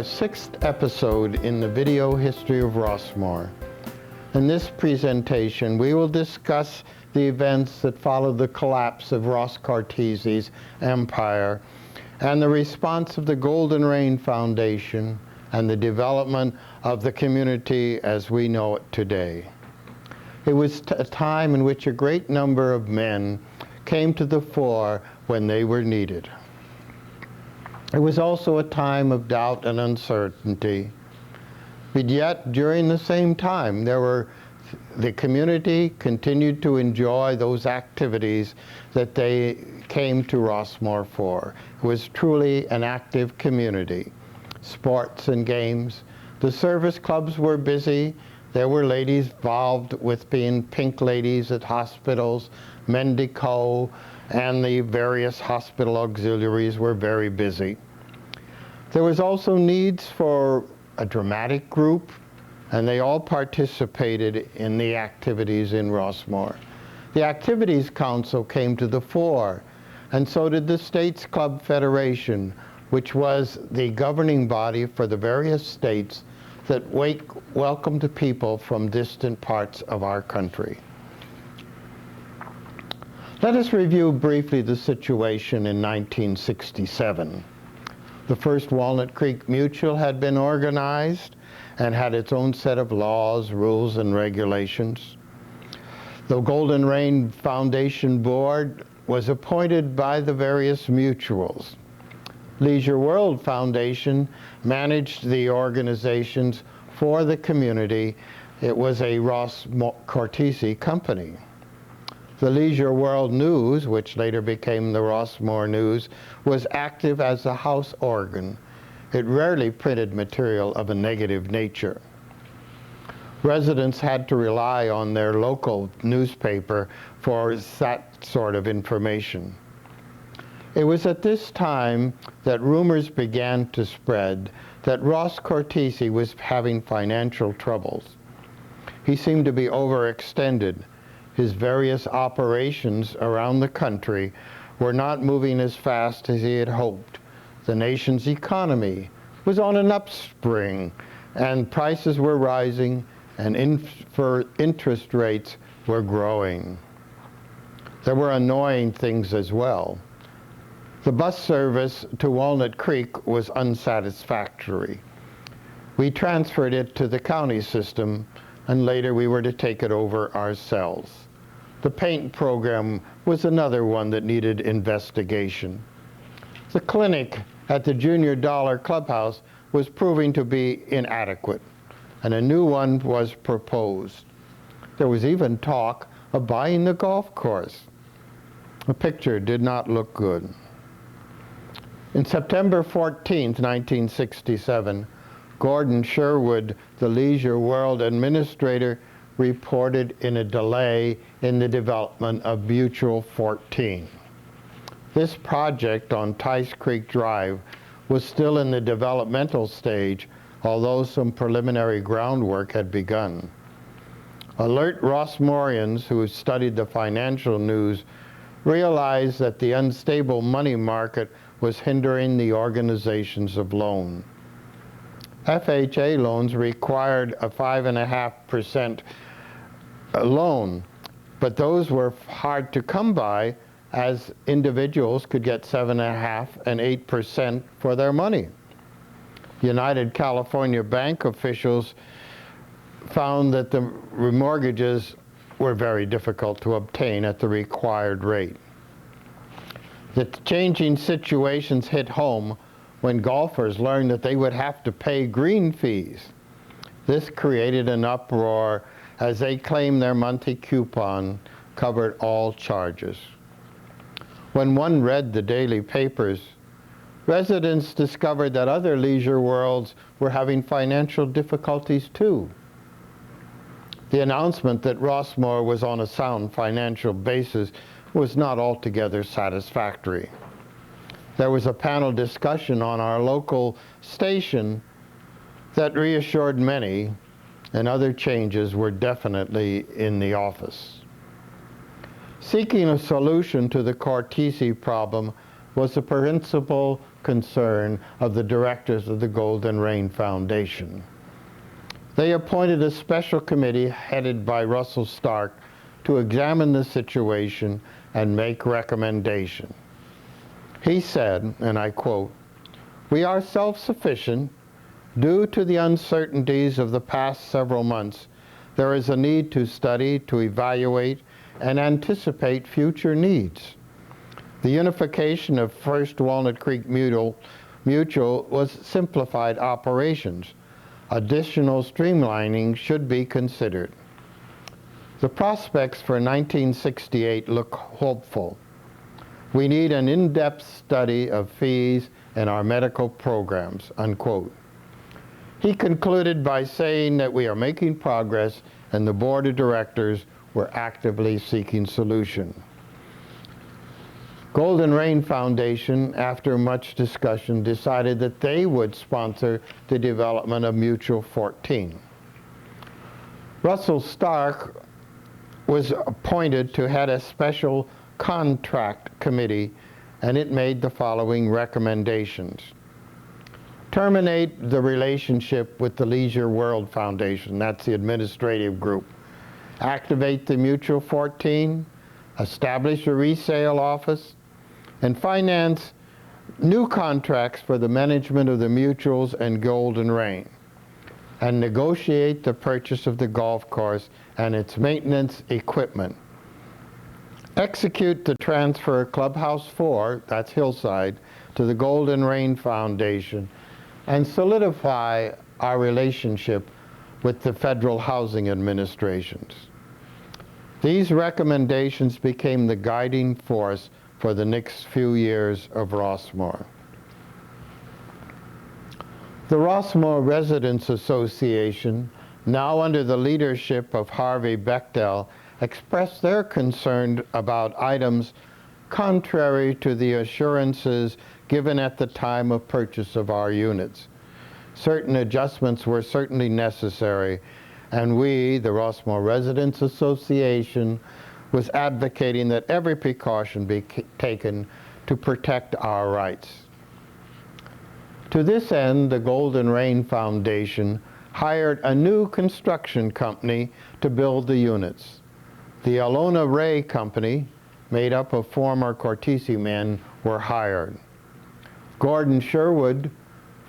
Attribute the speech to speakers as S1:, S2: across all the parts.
S1: our sixth episode in the video history of Rossmoor. In this presentation, we will discuss the events that followed the collapse of Ross Cortese's empire and the response of the Golden Rain Foundation and the development of the community as we know it today. It was a time in which a great number of men came to the fore when they were needed. It was also a time of doubt and uncertainty, but yet during the same time the community continued to enjoy those activities that they came to Rossmoor for. It was truly an active community. Sports and games. The service clubs were busy. There were ladies involved with being pink ladies at hospitals, Mendico, and the various hospital auxiliaries were very busy. There was also needs for a dramatic group, and they all participated in the activities in Rossmoor. The Activities Council came to the fore, and so did the States Club Federation, which was the governing body for the various states that welcomed people from distant parts of our country. Let us review briefly the situation in 1967. The first Walnut Creek Mutual had been organized and had its own set of laws, rules, and regulations. The Golden Rain Foundation Board was appointed by the various mutuals. Leisure World Foundation managed the organizations for the community. It was a Ross Cortese company. The Leisure World News, which later became the Rossmoor News, was active as a house organ. It rarely printed material of a negative nature. Residents had to rely on their local newspaper for that sort of information. It was at this time that rumors began to spread that Ross Cortese was having financial troubles. He seemed to be overextended. His various operations around the country were not moving as fast as he had hoped. The nation's economy was on an upspring, and prices were rising, and interest rates were growing. There were annoying things as well. The bus service to Walnut Creek was unsatisfactory. We transferred it to the county system, and later we were to take it over ourselves. The paint program was another one that needed investigation. The clinic at the Junior Dollar Clubhouse was proving to be inadequate, and a new one was proposed. There was even talk of buying the golf course. The picture did not look good. In September 14, 1967, Gordon Sherwood, the Leisure World administrator, reported in a delay in the development of Mutual 14. This project on Tice Creek Drive was still in the developmental stage, although some preliminary groundwork had begun. Alert Rossmoorians who studied the financial news realized that the unstable money market was hindering the organizations of loan. FHA loans required a 5.5% loan, but those were hard to come by as individuals could get 7.5% and 8% for their money. United California Bank officials found that the remortgages were very difficult to obtain at the required rate. The changing situations hit home when golfers learned that they would have to pay green fees. This created an uproar as they claimed their monthly coupon covered all charges. When one read the daily papers, residents discovered that other leisure worlds were having financial difficulties too. The announcement that Rossmoor was on a sound financial basis was not altogether satisfactory. There was a panel discussion on our local station that reassured many, and other changes were definitely in the office. Seeking a solution to the Cortese problem, was the principal concern of the directors of the Golden Rain Foundation. They appointed a special committee headed by Russell Stark to examine the situation and make recommendations. He said, and I quote, "We are self-sufficient. Due to the uncertainties of the past several months, there is a need to study, to evaluate, and anticipate future needs. The unification of First Walnut Creek Mutual was simplified operations. Additional streamlining should be considered. The prospects for 1968 look hopeful. We need an in-depth study of fees and our medical programs," unquote. He concluded by saying that we are making progress and the board of directors were actively seeking solution. Golden Rain Foundation, after much discussion, decided that they would sponsor the development of Mutual 14. Russell Stark was appointed to head a special contract committee, and it made the following recommendations. Terminate the relationship with the Leisure World Foundation, that's the administrative group. Activate the Mutual 14, establish a resale office, and finance new contracts for the management of the mutuals and Golden Rain, and negotiate the purchase of the golf course and its maintenance equipment. Execute the transfer of Clubhouse 4, that's Hillside, to the Golden Rain Foundation, and solidify our relationship with the federal housing administrations. These recommendations became the guiding force for the next few years of Rossmoor. The Rossmoor Residents Association, now under the leadership of Harvey Bechtel, expressed their concern about items contrary to the assurances given at the time of purchase of our units. Certain adjustments were certainly necessary, and we, the Rossmoor Residents Association, was advocating that every precaution be taken to protect our rights. To this end, the Golden Rain Foundation hired a new construction company to build the units. The Alona Ray Company, made up of former Cortese men, were hired. Gordon Sherwood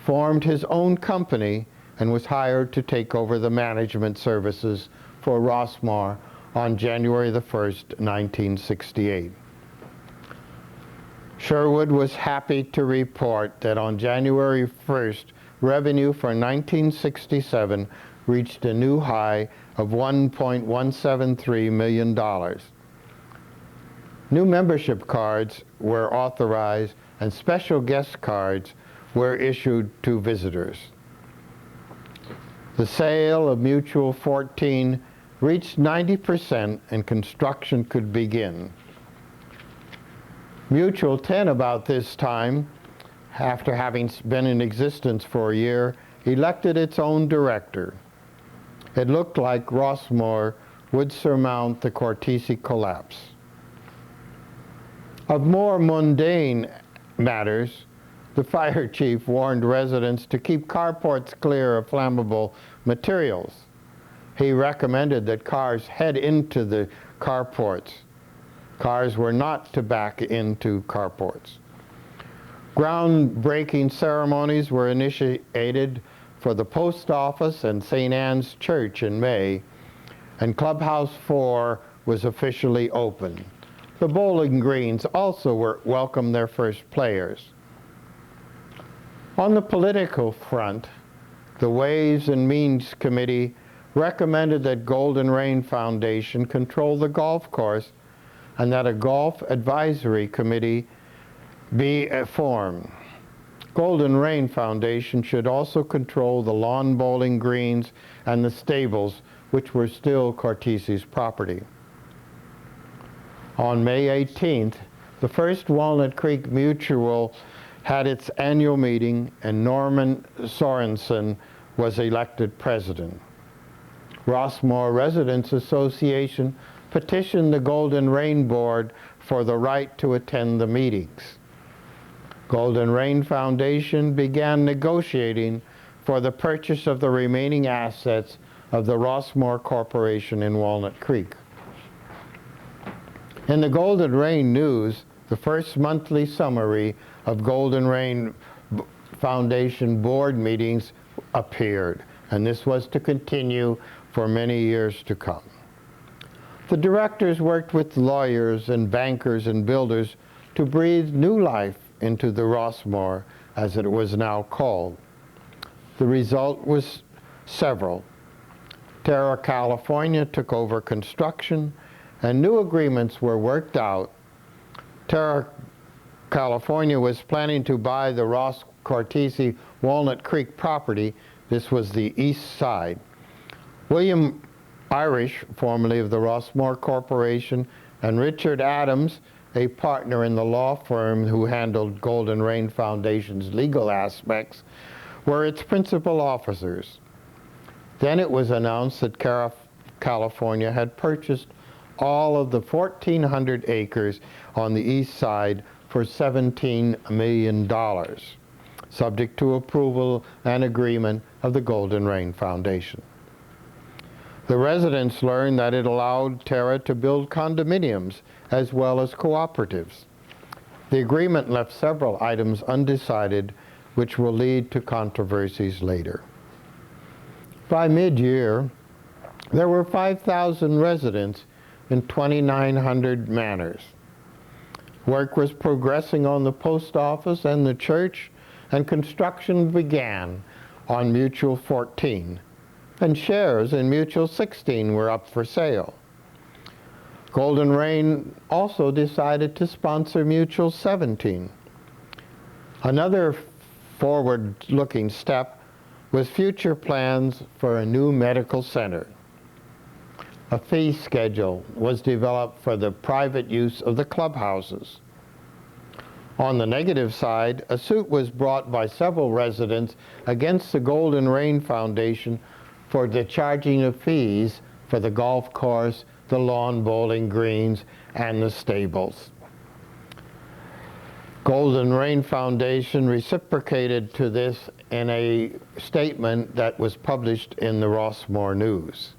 S1: formed his own company and was hired to take over the management services for Rossmoor on January the 1st, 1968. Sherwood was happy to report that on January 1st, revenue for 1967 reached a new high of $1.173 million. New membership cards were authorized and special guest cards were issued to visitors. The sale of Mutual 14 reached 90% and construction could begin. Mutual 10, about this time, after having been in existence for a year, elected its own director. It looked like Rossmoor would surmount the Cortese collapse. Of more mundane matters, the fire chief warned residents to keep carports clear of flammable materials. He recommended that cars head into the carports. Cars were not to back into carports. Groundbreaking ceremonies were initiated for the post office and St. Anne's Church in May, and Clubhouse 4 was officially opened. The Bowling Greens also welcomed their first players. On the political front, the Ways and Means Committee recommended that Golden Rain Foundation control the golf course and that a golf advisory committee be formed. Golden Rain Foundation should also control the lawn bowling greens and the stables, which were still Cortese's property. On May 18th, the First Walnut Creek Mutual had its annual meeting and Norman Sorensen was elected president. Rossmoor Residents Association petitioned the Golden Rain Board for the right to attend the meetings. Golden Rain Foundation began negotiating for the purchase of the remaining assets of the Rossmoor Corporation in Walnut Creek. In the Golden Rain News, the first monthly summary of Golden Rain Foundation board meetings appeared, and this was to continue for many years to come. The directors worked with lawyers and bankers and builders to breathe new life into the Rossmoor, as it was now called. The result was several. Terra California took over construction, and new agreements were worked out. Terra California was planning to buy the Ross Cortese Walnut Creek property. This was the east side. William Irish, formerly of the Rossmoor Corporation, and Richard Adams, a partner in the law firm who handled Golden Rain Foundation's legal aspects, were its principal officers. Then it was announced that California had purchased all of the 1,400 acres on the east side for $17 million, subject to approval and agreement of the Golden Rain Foundation. The residents learned that it allowed Terra to build condominiums as well as cooperatives. The agreement left several items undecided, which will lead to controversies later. By mid-year, there were 5,000 residents in 2,900 manors. Work was progressing on the post office and the church, and construction began on Mutual 14, and shares in Mutual 16 were up for sale. Golden Rain also decided to sponsor Mutual 17. Another forward-looking step was future plans for a new medical center. A fee schedule was developed for the private use of the clubhouses. On the negative side, a suit was brought by several residents against the Golden Rain Foundation for the charging of fees for the golf course, the lawn bowling greens, and the stables. Golden Rain Foundation reciprocated to this in a statement that was published in the Rossmoor News.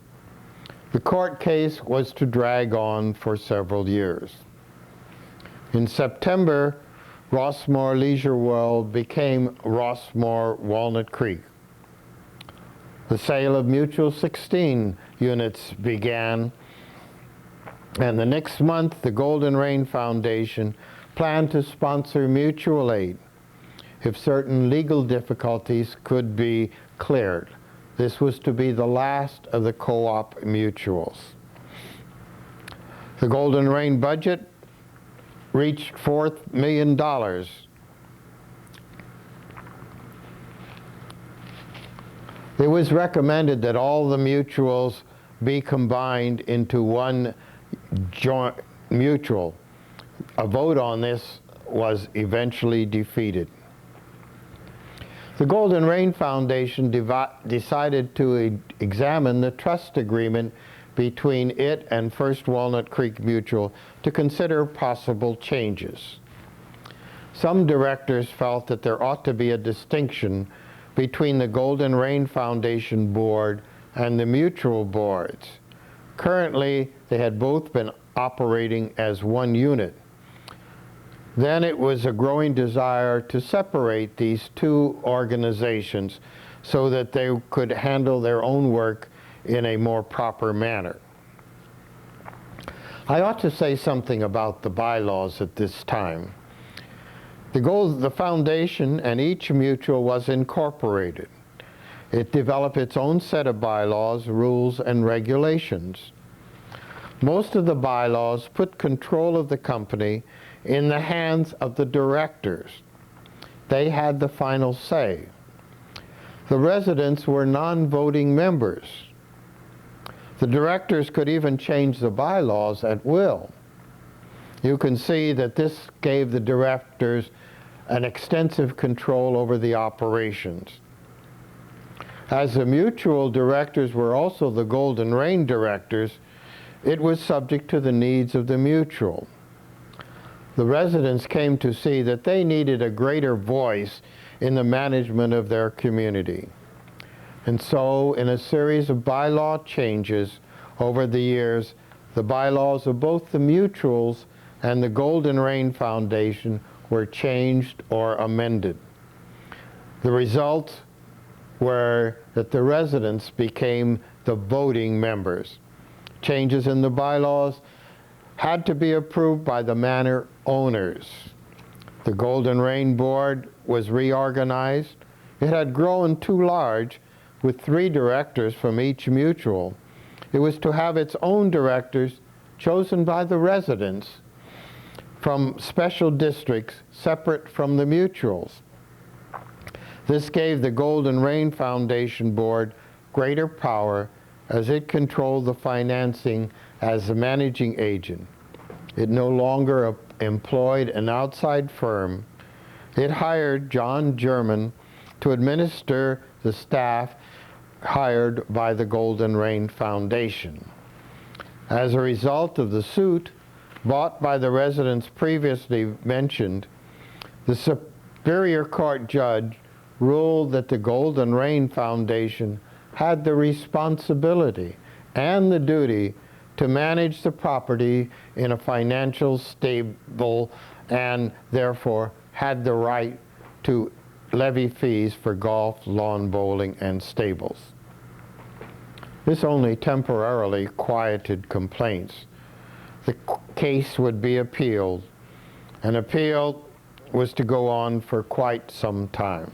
S1: The court case was to drag on for several years. In September, Rossmoor Leisure World became Rossmoor Walnut Creek. The sale of Mutual 16 units began, and the next month the Golden Rain Foundation planned to sponsor mutual aid if certain legal difficulties could be cleared. This was to be the last of the co-op mutuals. The Golden Rain budget reached $4 million. It was recommended that all the mutuals be combined into one joint mutual. A vote on this was eventually defeated. The Golden Rain Foundation decided to examine the trust agreement between it and First Walnut Creek Mutual to consider possible changes. Some directors felt that there ought to be a distinction between the Golden Rain Foundation board and the mutual boards. Currently, they had both been operating as one unit. Then it was a growing desire to separate these two organizations so that they could handle their own work in a more proper manner. I ought to say something about the bylaws at this time. The foundation and each mutual was incorporated. It developed its own set of bylaws, rules, and regulations. Most of the bylaws put control of the company in the hands of the directors. They had the final say. The residents were non-voting members. The directors could even change the bylaws at will. You can see that this gave the directors an extensive control over the operations. As the mutual directors were also the Golden Rain directors, it was subject to the needs of the mutual. the residents came to see that they needed a greater voice in the management of their community. And so, in a series of bylaw changes over the years, the bylaws of both the mutuals and the Golden Rain Foundation were changed or amended. The results were that the residents became the voting members. Changes in the bylaws had to be approved by the manor owners. The Golden Rain Board was reorganized. It had grown too large, with 3 directors from each mutual. It was to have its own directors chosen by the residents from special districts separate from the mutuals. This gave the Golden Rain Foundation Board greater power as it controlled the financing as the managing agent. It no longer employed an outside firm. It hired John German to administer the staff hired by the Golden Rain Foundation. As a result of the suit brought by the residents previously mentioned, the Superior Court judge ruled that the Golden Rain Foundation had the responsibility and the duty to manage the property in a financial stable and therefore had the right to levy fees for golf, lawn bowling, and stables. This only temporarily quieted complaints. The case would be appealed. An appeal was to go on for quite some time.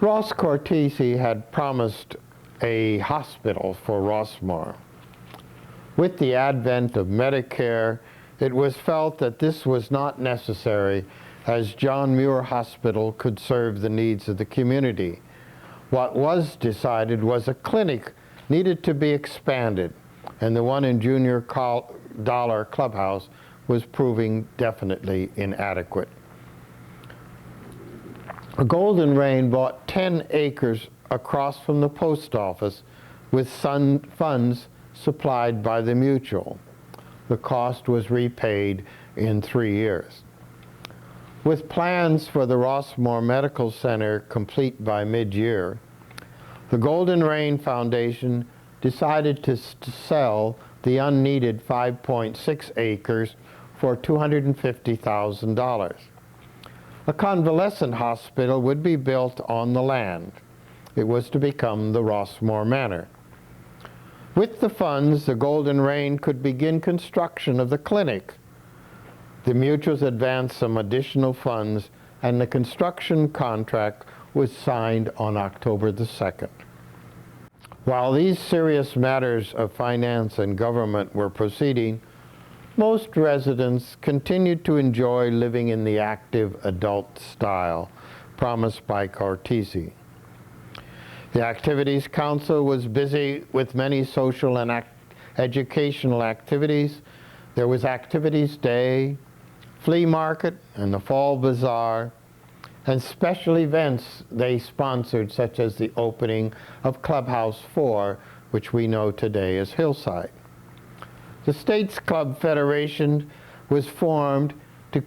S1: Ross Cortese had promised a hospital for Rossmoor. With the advent of Medicare, it was felt that this was not necessary, as John Muir Hospital could serve the needs of the community. What was decided was a clinic needed to be expanded, and the one in Junior Dollar Clubhouse was proving definitely inadequate. Golden Rain bought 10 acres across from the post office with funds supplied by the mutual. The cost was repaid in 3 years. With plans for the Rossmoor Medical Center complete by mid-year, the Golden Rain Foundation decided to sell the unneeded 5.6 acres for $250,000. A convalescent hospital would be built on the land. It was to become the Rossmoor Manor. With the funds, the Golden Rain could begin construction of the clinic. The mutuals advanced some additional funds, and the construction contract was signed on October the 2nd. While these serious matters of finance and government were proceeding, most residents continued to enjoy living in the active adult style promised by Cortese. The Activities Council was busy with many social and educational activities. There was Activities Day, flea market, and the Fall Bazaar, and special events they sponsored, such as the opening of Clubhouse 4, which we know today as Hillside. The States Club Federation was formed to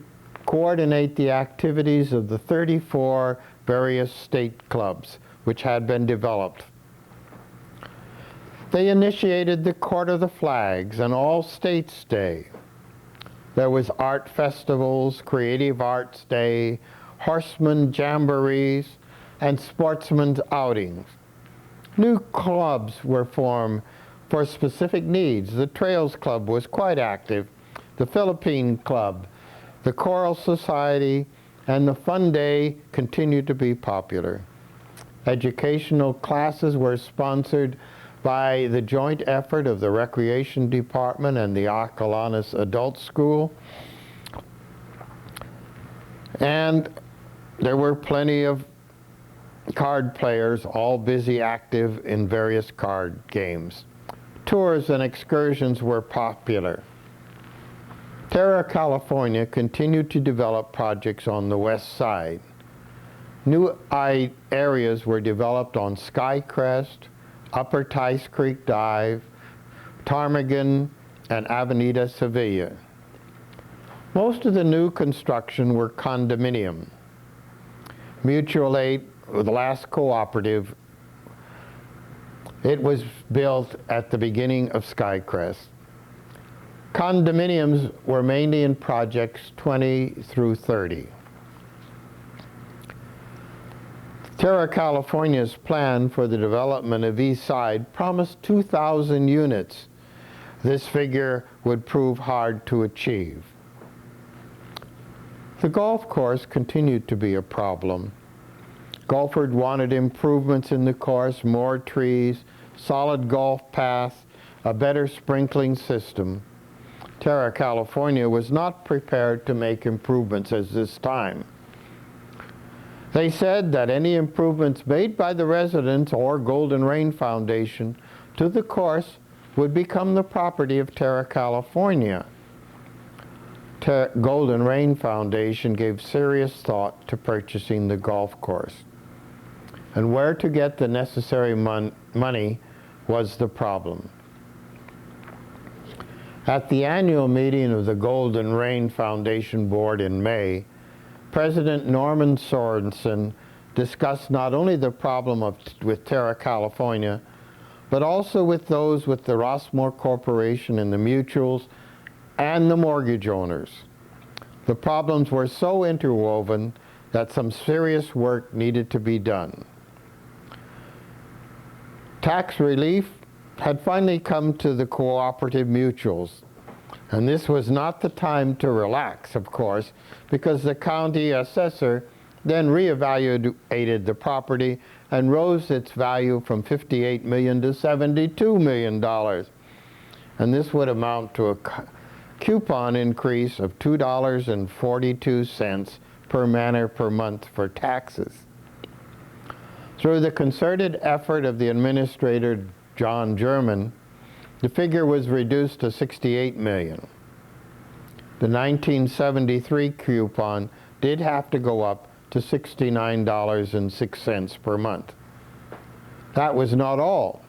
S1: coordinate the activities of the 34 various state clubs which had been developed. They initiated the Court of the Flags and All States Day. There was art festivals, Creative Arts Day, horseman jamborees, and sportsmen's outings. New clubs were formed for specific needs. The Trails Club was quite active, the Philippine Club, the Choral Society, and the Fun Day continued to be popular. Educational classes were sponsored by the joint effort of the Recreation Department and the Acalanes Adult School. And there were plenty of card players, all busy active in various card games. Tours and excursions were popular. Terra California continued to develop projects on the west side. New areas were developed on Skycrest, Upper Tice Creek Dive, Ptarmigan, and Avenida Sevilla. Most of the new construction were condominium. Mutual Aid, the last cooperative, it was built at the beginning of Skycrest. Condominiums were mainly in projects 20 through 30. Terra California's plan for the development of East Side promised 2,000 units. This figure would prove hard to achieve. The golf course continued to be a problem. Golfers wanted improvements in the course, more trees, solid golf paths, a better sprinkling system. Terra California was not prepared to make improvements at this time. They said that any improvements made by the residents or Golden Rain Foundation to the course would become the property of Terra California. Golden Rain Foundation gave serious thought to purchasing the golf course. And where to get the necessary money was the problem. At the annual meeting of the Golden Rain Foundation Board in May, President Norman Sorensen discussed not only the problem with Terra California, but also with those with the Rossmoor Corporation and the mutuals and the mortgage owners. The problems were so interwoven that some serious work needed to be done. Tax relief had finally come to the cooperative mutuals, and this was not the time to relax, of course, because the county assessor then reevaluated the property and rose its value from $58 million to $72 million. And this would amount to a coupon increase of $2.42 per manor per month for taxes. Through the concerted effort of the administrator John German, the figure was reduced to $68 million. The 1973 coupon did have to go up to $69.06 per month. That was not all.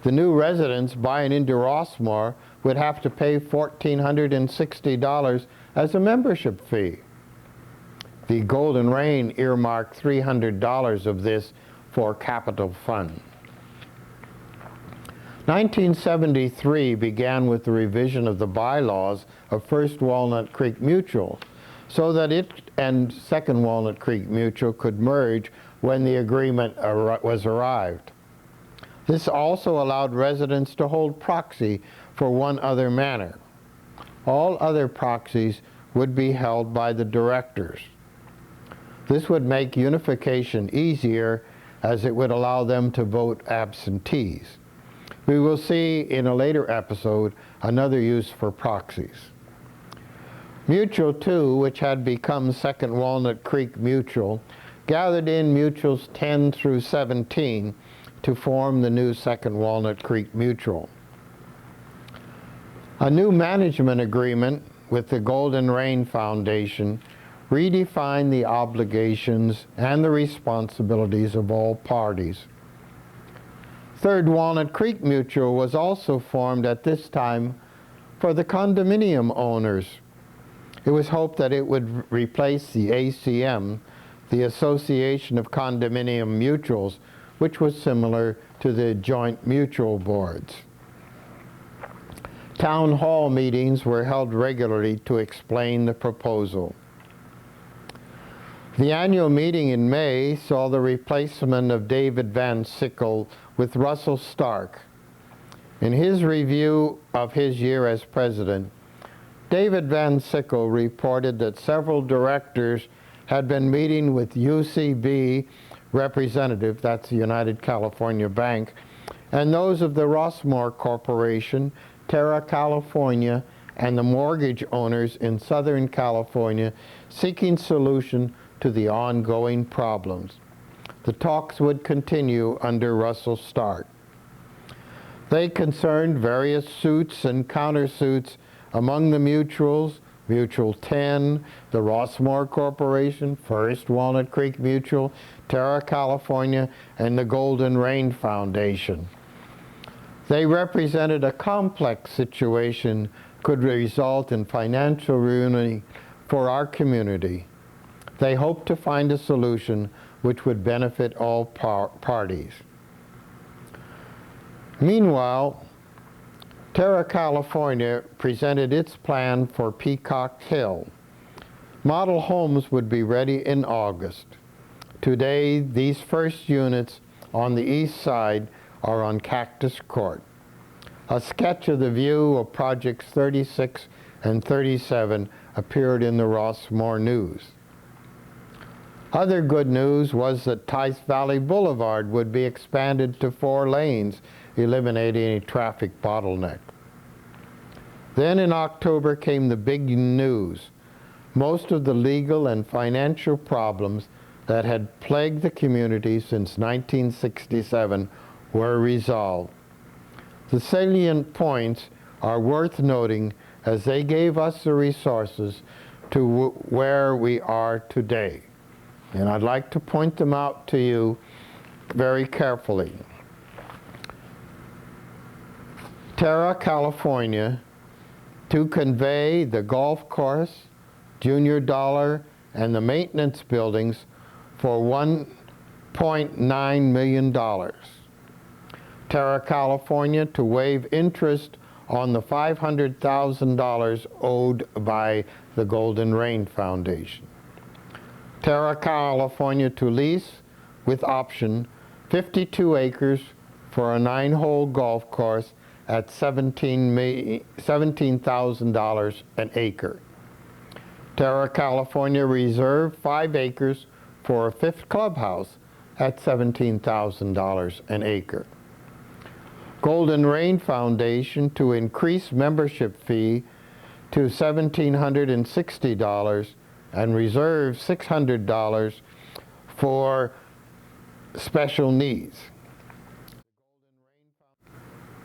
S1: The new residents buying into Rossmoor would have to pay $1,460 as a membership fee. The Golden Rain earmarked $300 of this for capital fund. 1973 began with the revision of the bylaws of First Walnut Creek Mutual so that it and Second Walnut Creek Mutual could merge when the agreement was arrived. This also allowed residents to hold proxy for one other manor. All other proxies would be held by the directors. This would make unification easier as it would allow them to vote absentees. We will see in a later episode another use for proxies. Mutual 2, which had become Second Walnut Creek Mutual, gathered in mutuals 10 through 17 to form the new Second Walnut Creek Mutual. A new management agreement with the Golden Rain Foundation redefined the obligations and the responsibilities of all parties. Third Walnut Creek Mutual was also formed at this time for the condominium owners. It was hoped that it would replace the ACM, the Association of Condominium Mutuals, which was similar to the joint mutual boards. Town hall meetings were held regularly to explain the proposal. The annual meeting in May saw the replacement of David Van Sickle with Russell Stark. In his review of his year as president, David Van Sickle reported that several directors had been meeting with UCB representative, that's the United California Bank, and those of the Rossmoor Corporation, Terra California, and the mortgage owners in Southern California seeking solution to the ongoing problems. The talks would continue under Russell Stark. They concerned various suits and countersuits among the mutuals, Mutual 10, the Rossmoor Corporation, First Walnut Creek Mutual, Terra California, and the Golden Rain Foundation. They represented a complex situation could result in financial ruin for our community. They hope to find a solution which would benefit all parties. Meanwhile, Terra California presented its plan for Peacock Hill. Model homes would be ready in August. Today, these first units on the east side are on Cactus Court. A sketch of the view of Projects 36 and 37 appeared in the Rossmoor News. Other good news was that Tice Valley Boulevard would be expanded to 4 lanes, eliminating a traffic bottleneck. Then in October came the big news. Most of the legal and financial problems that had plagued the community since 1967 were resolved. The salient points are worth noting as they gave us the resources to where we are today. And I'd like to point them out to you very carefully. Terra California, to convey the golf course, Junior Dollar, and the maintenance buildings for $1.9 million. Terra California to waive interest on the $500,000 owed by the Golden Rain Foundation. Terra California to lease, with option, 52 acres for a 9-hole golf course at $17,000 an acre. Terra California reserve 5 acres for a 5th clubhouse at $17,000 an acre. Golden Rain Foundation to increase membership fee to $1,760 and reserve $600 for special needs.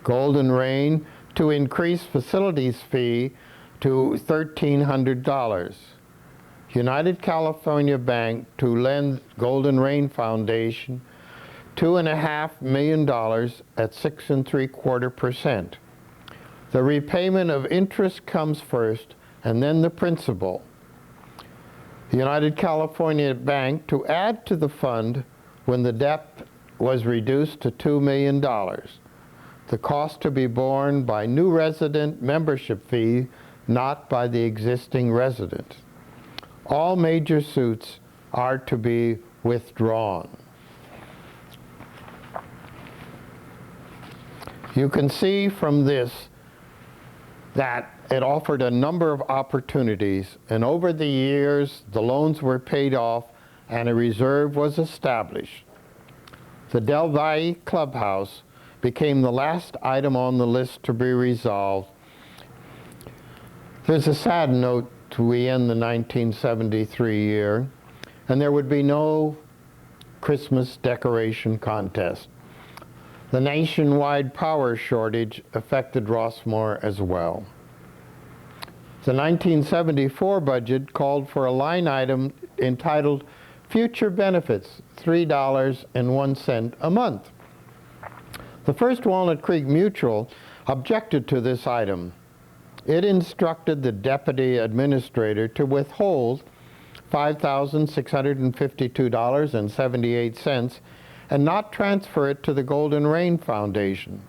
S1: Golden Rain to increase facilities fee to $1,300. United California Bank to lend Golden Rain Foundation $2.5 million at 6 3/4%. The repayment of interest comes first and then the principal. The United California Bank to add to the fund when the debt was reduced to $2 million. The cost to be borne by new resident membership fee, not by the existing resident. All major suits are to be withdrawn. You can see from this that it offered a number of opportunities, and over the years the loans were paid off and a reserve was established. The Del Valle Clubhouse became the last item on the list to be resolved. There's a sad note we end the 1973 year, and there would be no Christmas decoration contest. The nationwide power shortage affected Rossmoor as well. The 1974 budget called for a line item entitled Future Benefits, $3.01 a month. The First Walnut Creek Mutual objected to this item. It instructed the deputy administrator to withhold $5,652.78 and not transfer it to the Golden Rain Foundation.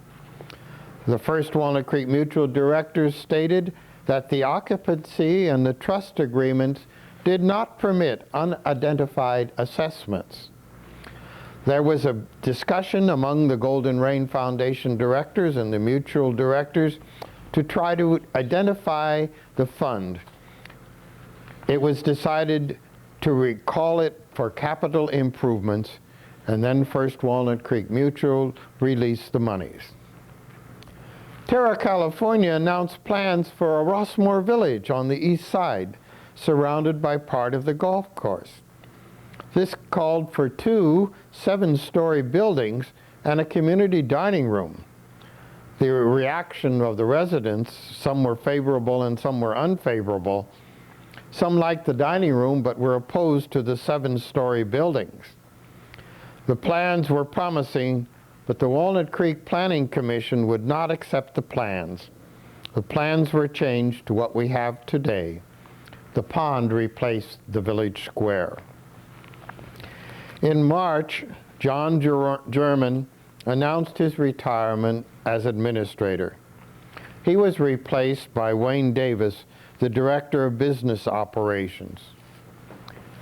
S1: The First Walnut Creek Mutual directors stated that the occupancy and the trust agreements did not permit unidentified assessments. There was a discussion among the Golden Rain Foundation directors and the mutual directors to try to identify the fund. It was decided to recall it for capital improvements, and then First Walnut Creek Mutual released the monies. Terra California announced plans for a Rossmoor village on the east side, surrounded by part of the golf course. This called for 2 7-story buildings and a community dining room. The reaction of the residents, some were favorable and some were unfavorable. Some liked the dining room but were opposed to the 7-story buildings. The plans were promising, but the Walnut Creek Planning Commission would not accept the plans. The plans were changed to what we have today. The pond replaced the village square. In March, John German announced his retirement as administrator. He was replaced by Wayne Davis, the Director of Business Operations.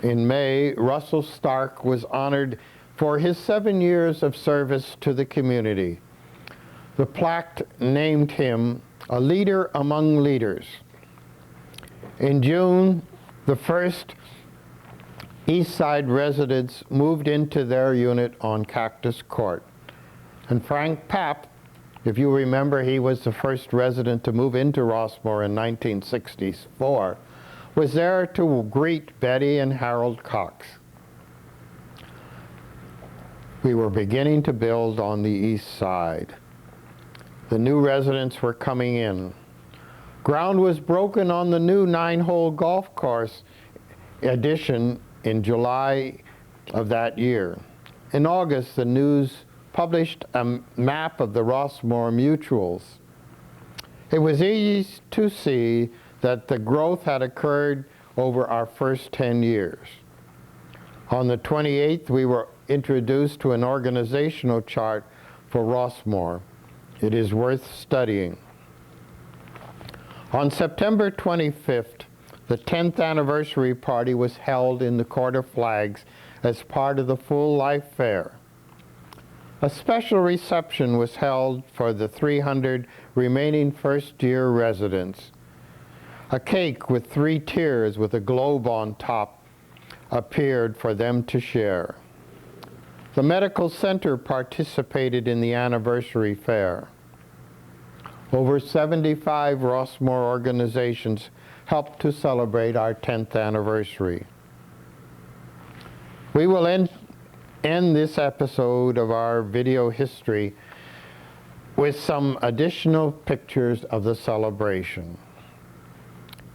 S1: In May, Russell Stark was honored for his 7 years of service to the community. The plaque named him a leader among leaders. In June, the first East Side residents moved into their unit on Cactus Court. And Frank Papp, if you remember, he was the first resident to move into Rossmoor in 1964, was there to greet Betty and Harold Cox. We were beginning to build on the east side. The new residents were coming in. Ground was broken on the new 9-hole golf course addition in July of that year. In August, the News published a map of the Rossmoor mutuals. It was easy to see that the growth had occurred over our first 10 years. On the 28th, we were introduced to an organizational chart for Rossmoor. It is worth studying. On September 25th, the 10th anniversary party was held in the Court of Flags as part of the Full Life Fair. A special reception was held for the 300 remaining first-year residents. A cake with 3 tiers with a globe on top appeared for them to share. The medical center participated in the anniversary fair. Over 75 Rossmoor organizations helped to celebrate our 10th anniversary. We will end this episode of our video history with some additional pictures of the celebration.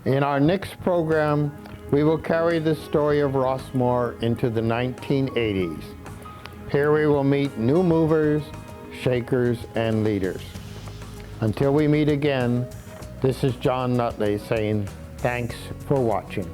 S1: In our next program, we will carry the story of Rossmoor into the 1980s. Here we will meet new movers, shakers, and leaders. Until we meet again, this is John Nutley saying thanks for watching.